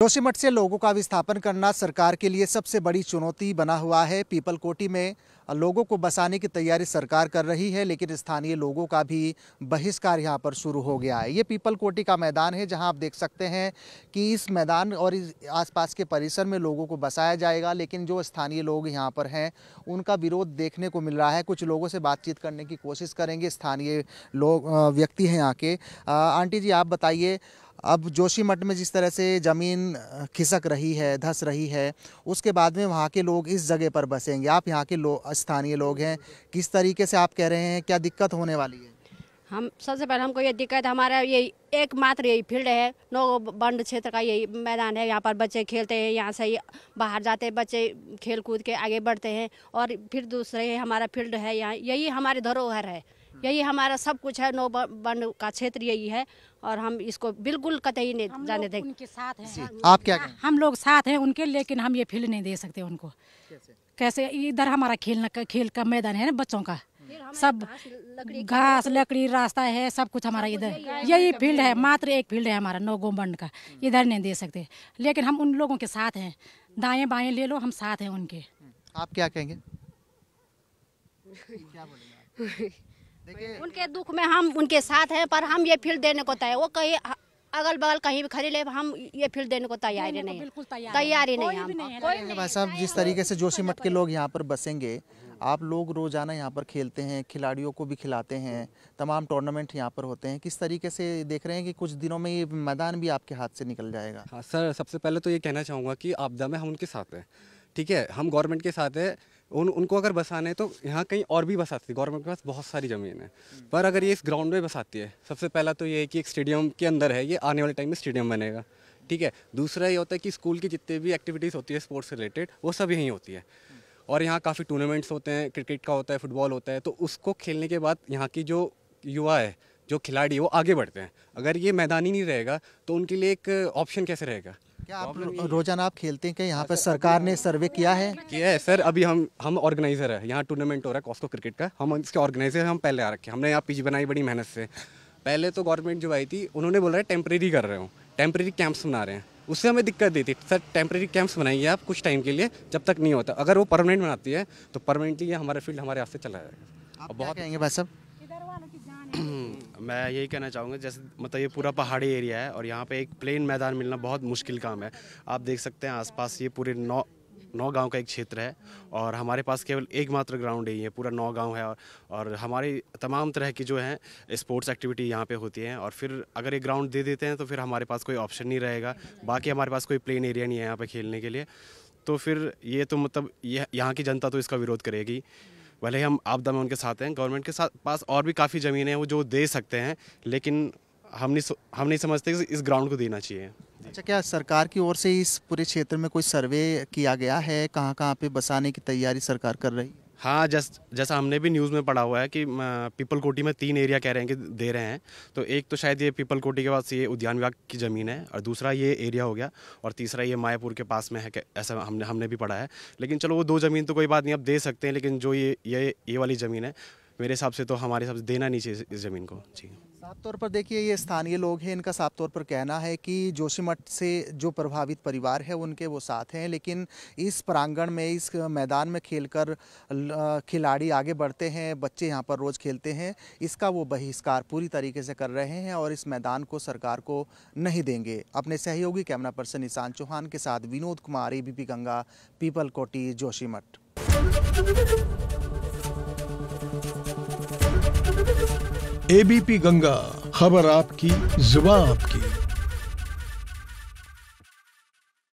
जोशीमठ से लोगों का विस्थापन करना सरकार के लिए सबसे बड़ी चुनौती बना हुआ है। पीपलकोटी में लोगों को बसाने की तैयारी सरकार कर रही है, लेकिन स्थानीय लोगों का भी बहिष्कार यहां पर शुरू हो गया है। ये पीपलकोटी का मैदान है, जहां आप देख सकते हैं कि इस मैदान और इस आसपास के परिसर में लोगों को बसाया जाएगा, लेकिन जो स्थानीय लोग यहां पर हैं उनका विरोध देखने को मिल रहा है। कुछ लोगों से बातचीत करने की कोशिश करेंगे। स्थानीय लोग व्यक्ति हैं यहाँ के। आंटी जी, आप बताइए, अब जोशीमठ में जिस तरह से ज़मीन खिसक रही है, धंस रही है, उसके बाद में वहाँ के लोग इस जगह पर बसेंगे। आप यहाँ के स्थानीय लोग हैं, किस तरीके से आप कह रहे हैं, क्या दिक्कत होने वाली है? हम सबसे पहले हमको ये दिक्कत, हमारा यही एकमात्र यही फील्ड है, नो बंड क्षेत्र का यही मैदान है। यहाँ पर बच्चे खेलते हैं, यहाँ से ही बाहर जाते हैं बच्चे, खेल कूद के आगे बढ़ते हैं। और फिर दूसरे हमारा फील्ड है, यहाँ यही हमारी धरोहर है, यही हमारा सब कुछ है। नो बंड का क्षेत्र यही है और हम इसको बिल्कुल कतई नहीं जाने देंगे। उनके साथ हैं। आप क्या कहें? हम लोग साथ हैं उनके, लेकिन हम ये फील्ड नहीं दे सकते उनको। कैसे? इधर हमारा खेल का मैदान है ना बच्चों का, सब घास लकड़ी रास्ता है, सब कुछ हमारा इधर यही फील्ड है। मात्र एक फील्ड है हमारा नो बंड का, इधर नहीं दे सकते। लेकिन हम उन लोगों के साथ हैं, दाएं बाएं ले लो, हम साथ हैं उनके। आप क्या कहेंगे? क्या बोलेंगे? उनके दुख में हम उनके साथ हैं, पर हम ये फील्ड देने को तैयार, वो कहीं अगल बगल कहीं भी खरीद ले, हम ये फील्ड देने को तैयार ही नहीं, बिल्कुल तैयार ही नहीं हम। भाई साहब, जिस तरीके से जोशीमठ के लोग यहाँ पर बसेंगे, आप लोग रोजाना यहाँ पर खेलते हैं, खिलाड़ियों को भी खिलाते हैं, तमाम टूर्नामेंट यहाँ पर होते हैं, किस तरीके से देख रहे हैं कि कुछ दिनों में ये मैदान भी आपके हाथ से निकल जाएगा? हाँ सर, सबसे पहले तो ये कहना चाहूँगा कि आपदा में हम उनके साथ हैं, ठीक है, हम गवर्नमेंट के साथ है। उनको अगर बसाना है तो यहाँ कहीं और भी बसाती है, गवर्नमेंट के पास बहुत सारी ज़मीन है। पर अगर ये इस ग्राउंड में बसाती है, सबसे पहला तो ये है कि एक स्टेडियम के अंदर है, ये आने वाले टाइम में स्टेडियम बनेगा, ठीक है। दूसरा ये होता है कि स्कूल की जितने भी एक्टिविटीज़ होती है स्पोर्ट्स से रिलेटेड, वो सब यहीं होती है। और यहाँ काफ़ी टूर्नामेंट्स होते हैं, क्रिकेट का होता है, फुटबॉल होता है, तो उसको खेलने के बाद यहाँ की जो युवा है, जो खिलाड़ी, वो आगे बढ़ते हैं। अगर ये मैदान ही नहीं रहेगा तो उनके लिए एक ऑप्शन कैसे रहेगा? क्या आप रोजाना आप खेलते हैं? क्या यहाँ पर सरकार ने सर्वे किया है? किया है सर, अभी हम ऑर्गेनाइजर है, यहाँ टूर्नामेंट हो रहा है कॉस्को क्रिकेट का, हम इसके ऑर्गेनाइजर, हम पहले आ रखे, हमने यहाँ पिच बनाई बड़ी मेहनत से। पहले तो गवर्नमेंट जो आई थी उन्होंने बोला है टेम्प्रेरी कर रहे हो, टेम्प्रेरी कैंप्स बना रहे हैं, उससे हमें दिक्कत दी थी। सर टेम्प्रेरी कैंप्स बनाइए आप कुछ टाइम के लिए, जब तक नहीं होता। अगर वो परमानेंट बनाती है तो परमानेंटली ये हमारा फील्ड हमारे हाथ से चला जाएगा। आप बहुत कहेंगे भाई साहब? मैं यही कहना चाहूँगा, जैसे मतलब ये पूरा पहाड़ी एरिया है और यहाँ पे एक प्लेन मैदान मिलना बहुत मुश्किल काम है। आप देख सकते हैं आसपास ये पूरे नौ गांव का एक क्षेत्र है और हमारे पास केवल एकमात्र ग्राउंड है, ये पूरा 9 गांव है। और हमारी तमाम तरह की जो है स्पोर्ट्स एक्टिविटी यहाँ पे होती हैं। और फिर अगर ये ग्राउंड दे देते हैं तो फिर हमारे पास कोई ऑप्शन नहीं रहेगा, बाकी हमारे पास कोई प्लेन एरिया नहीं है यहाँ पर खेलने के लिए। तो फिर ये तो मतलब यहाँ की जनता तो इसका विरोध करेगी। भले हम आपदा में उनके साथ हैं, गवर्नमेंट के साथ पास और भी काफ़ी ज़मीन है वो जो दे सकते हैं, लेकिन हम नहीं समझते कि इस ग्राउंड को देना चाहिए। अच्छा, क्या सरकार की ओर से इस पूरे क्षेत्र में कोई सर्वे किया गया है? कहाँ पे बसाने की तैयारी सरकार कर रही है? हाँ, जैसा हमने भी न्यूज़ में पढ़ा हुआ है कि पीपलकोटी में 3 एरिया कह रहे हैं कि दे रहे हैं। तो एक तो शायद ये पीपलकोटी के पास ये उद्यान विभाग की ज़मीन है और दूसरा ये एरिया हो गया और तीसरा ये मायापुर के पास में है, ऐसा हमने भी पढ़ा है। लेकिन चलो वो 2 ज़मीन तो कोई बात नहीं, अब दे सकते हैं, लेकिन जो ये वाली ज़मीन है मेरे हिसाब से तो हमारे हिसाब से देना नहीं चाहिए इस ज़मीन को। जी, साफ तौर पर देखिए, ये स्थानीय लोग हैं, इनका साफ तौर पर कहना है कि जोशीमठ से जो प्रभावित परिवार है उनके वो साथ हैं, लेकिन इस प्रांगण में, इस मैदान में खेलकर खिलाड़ी आगे बढ़ते हैं, बच्चे यहाँ पर रोज़ खेलते हैं, इसका वो बहिष्कार पूरी तरीके से कर रहे हैं और इस मैदान को सरकार को नहीं देंगे। अपने सहयोगी कैमरा पर्सन निशान चौहान के साथ विनोद कुमार, एबीपी गंगा, पीपलकोटी, जोशीमठ। एबीपी गंगा, खबर आपकी, जुबान आपकी।